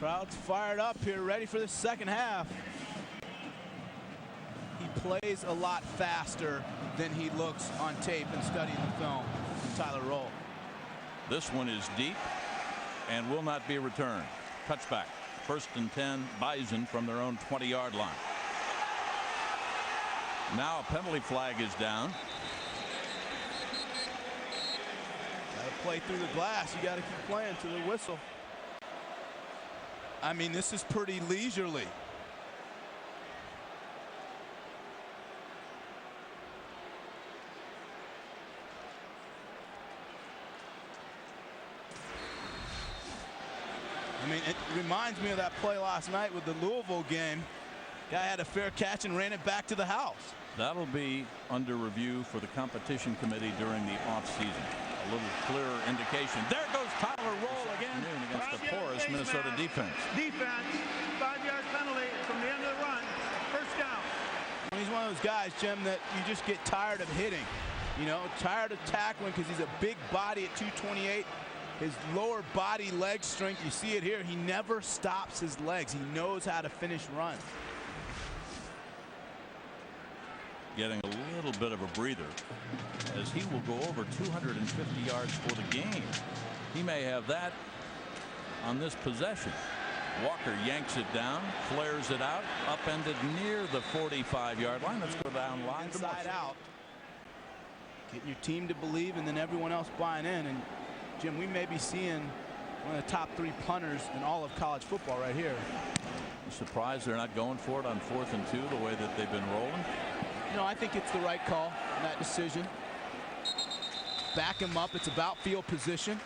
Crowd's fired up here, ready for the second half. He plays a lot faster than he looks on tape and studying the film. Tyler Roll. This one is deep and will not be returned. Touchback. 1st and 10, Bison from their own 20-yard line. Now a penalty flag is down. Gotta play through the glass. You gotta keep playing to the whistle. I mean, this is pretty leisurely. I mean, it reminds me of that play last night with the Louisville game. Guy had a fair catch and ran it back to the house. That'll be under review for the competition committee during the offseason. A little clearer indication. There goes Tyler Roll again against the porous Minnesota defense. Defense, 5-yard penalty from the end of the run. First down. He's one of those guys, Jim, that you just get tired of hitting. You know, tired of tackling because he's a big body at 228. His lower body leg strength, you see it here. He never stops his legs. He knows how to finish runs. Getting a little bit of a breather as he will go over 250 yards for the game. He may have that on this possession. Walker yanks it down, flares it out, upended near the 45-yard line. Let's go down line. Inside out. Getting your team to believe and then everyone else buying in. And Jim, we may be seeing one of the top 3 punters in all of college football right here. You surprised they're not going for it on 4th and 2 the way that they've been rolling? No, I think it's the right call in that decision. Back him up. It's about field position.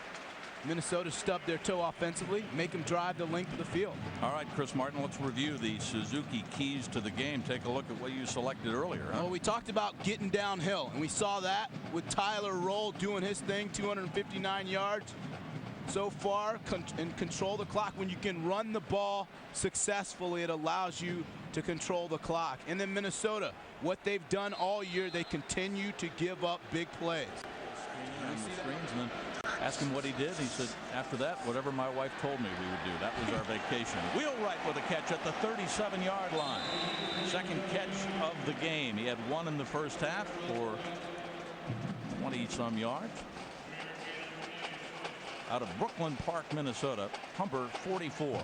Minnesota stubbed their toe offensively. Make them drive the length of the field. All right, Chris Martin, let's review the Suzuki keys to the game. Take a look at what you selected earlier. Well, we talked about getting downhill, and we saw that with Tyler Roll doing his thing, 259 yards so far, and control the clock. When you can run the ball successfully, it allows you to control the clock. And then Minnesota, what they've done all year, they continue to give up big plays. And then ask him what he did. He said, after that, whatever my wife told me we would do. That was our vacation. Wheelwright with a catch at the 37-yard line. Second catch of the game. He had 1 in the first half for 20-some yards. Out of Brooklyn Park, Minnesota, Humber, 44.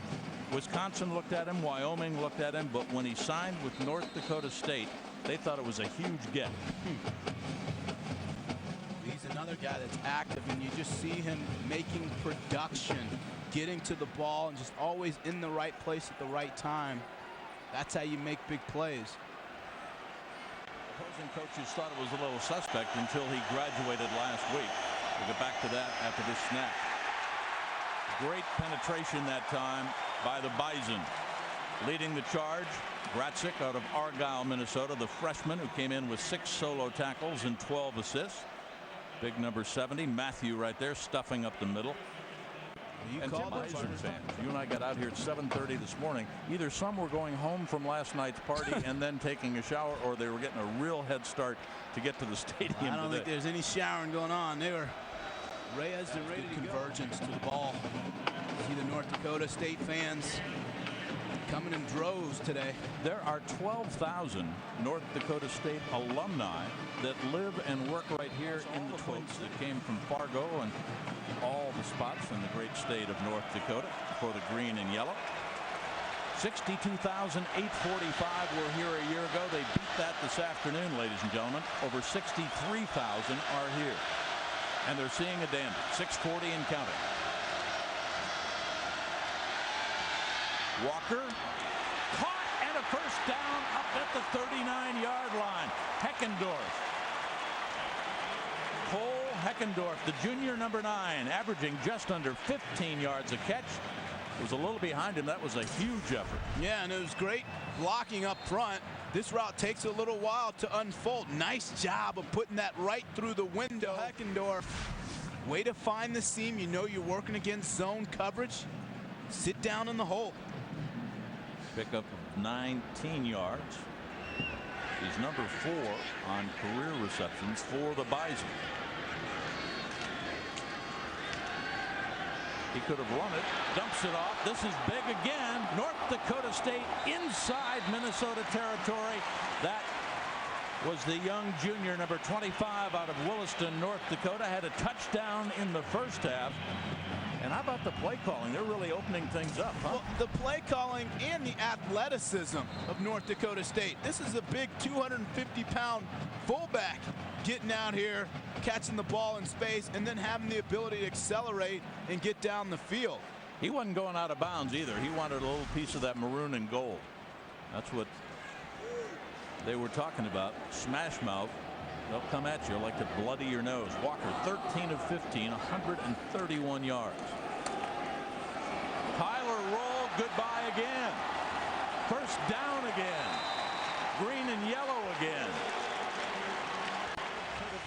Wisconsin looked at him. Wyoming looked at him. But when he signed with North Dakota State, they thought it was a huge get. He's another guy that's active, and you just see him making production, getting to the ball, and just always in the right place at the right time. That's how you make big plays. Opposing coaches thought it was a little suspect until he graduated last week. We'll get back to that after this snap. Great penetration that time by the Bison. Leading the charge, Gratzik out of Argyle, Minnesota, the freshman who came in with 6 solo tackles and 12 assists. Big number 70, Matthew right there, stuffing up the middle. And Tim Bison fans, you and I got out here at 7:30 this morning. Either some were going home from last night's party and then taking a shower, or they were getting a real head start to get to the stadium today. I don't think there's any showering going on. They were Reyes and ready to convergence to the ball. See the North Dakota State fans coming in droves today. There are 12,000 North Dakota State alumni that live and work right here in the Twins that came from Fargo and all the spots in the great state of North Dakota for the green and yellow. 62,845 were here a year ago. They beat that this afternoon, ladies and gentlemen. Over 63,000 are here. And they're seeing a dandy. 640 and counting. Walker caught and a first down up at the 39-yard line. Heckendorf. Cole Heckendorf, the junior number 9, averaging just under 15 yards a catch. Was a little behind him. That was a huge effort. Yeah, and it was great blocking up front. This route takes a little while to unfold. Nice job of putting that right through the window. Heckendorf, way to find the seam. You know you're working against zone coverage. Sit down in the hole. Pickup of 19 yards. He's number 4 on career receptions for the Bison. He could have run it, dumps it off. This is big again. North Dakota State inside Minnesota territory. That was the young junior, number 25, out of Williston, North Dakota. Had a touchdown in the first half. And how about the play calling? They're really opening things up, huh? Well, the play calling and the athleticism of North Dakota State. This is a big 250-pound fullback getting out here, catching the ball in space, and then having the ability to accelerate and get down the field. He wasn't going out of bounds either. He wanted a little piece of that maroon and gold. That's what they were talking about. Smash mouth. They'll come at you like to bloody your nose. Walker, 13 of 15, 131 yards. Tyler Roll, goodbye again. First down again. Green and yellow again.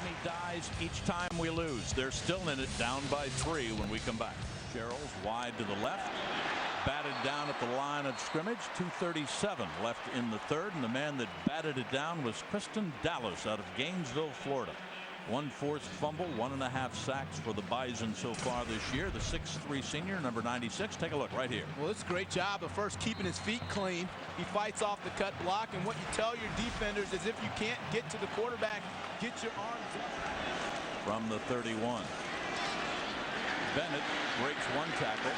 Me dies each time we lose. They're still in it, down by 3 when we come back. Sherrills wide to the left. Batted down at the line of scrimmage. 2:37 left in the third, and the man that batted it down was Kristen Dallas out of Gainesville, Florida. 1 forced fumble, 1.5 sacks for the Bison so far this year. The 6'3" senior, number 96. Take a look right here. Well, it's a great job of first keeping his feet clean. He fights off the cut block, and what you tell your defenders is if you can't get to the quarterback, get your arms up. From the 31. Bennett breaks 1 tackle,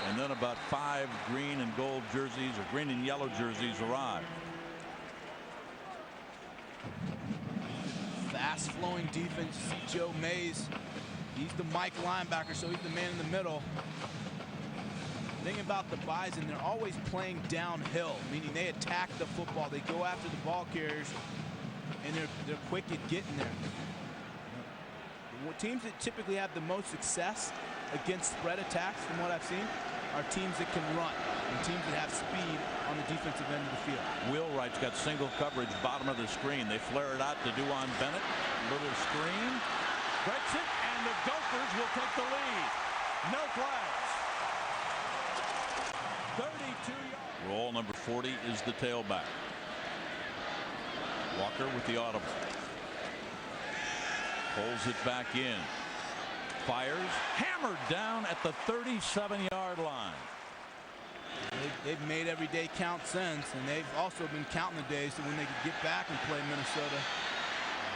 and then about 5 green and gold jerseys, or green and yellow jerseys, arrive. Fast flowing defense. You see Joe Mays. He's the Mike linebacker, so he's the man in the middle. The thing about the Bison, they're always playing downhill, meaning they attack the football. They go after the ball carriers, and they're quick at getting there. Teams that typically have the most success against spread attacks, from what I've seen, are teams that can run and teams that have speed on the defensive end of the field. Wheelwright's got single coverage, bottom of the screen. They flare it out to Duan Bennett. Little screen. Breaks it, and the Gophers will take the lead. No flags. 32 yards. Roll number 40 is the tailback. Walker with the audible. Pulls it back in. Fires. Hammered down at the 37-yard line. They've made every day count since, and they've also been counting the days when they could get back and play Minnesota.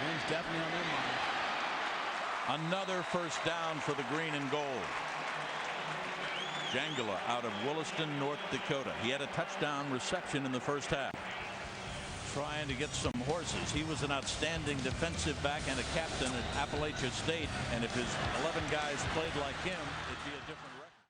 Win's definitely on their mind. Another first down for the green and gold. Jangala out of Williston, North Dakota. He had a touchdown reception in the first half. Trying to get some horses. He was an outstanding defensive back and a captain at Appalachia State, and if his 11 guys played like him, it'd be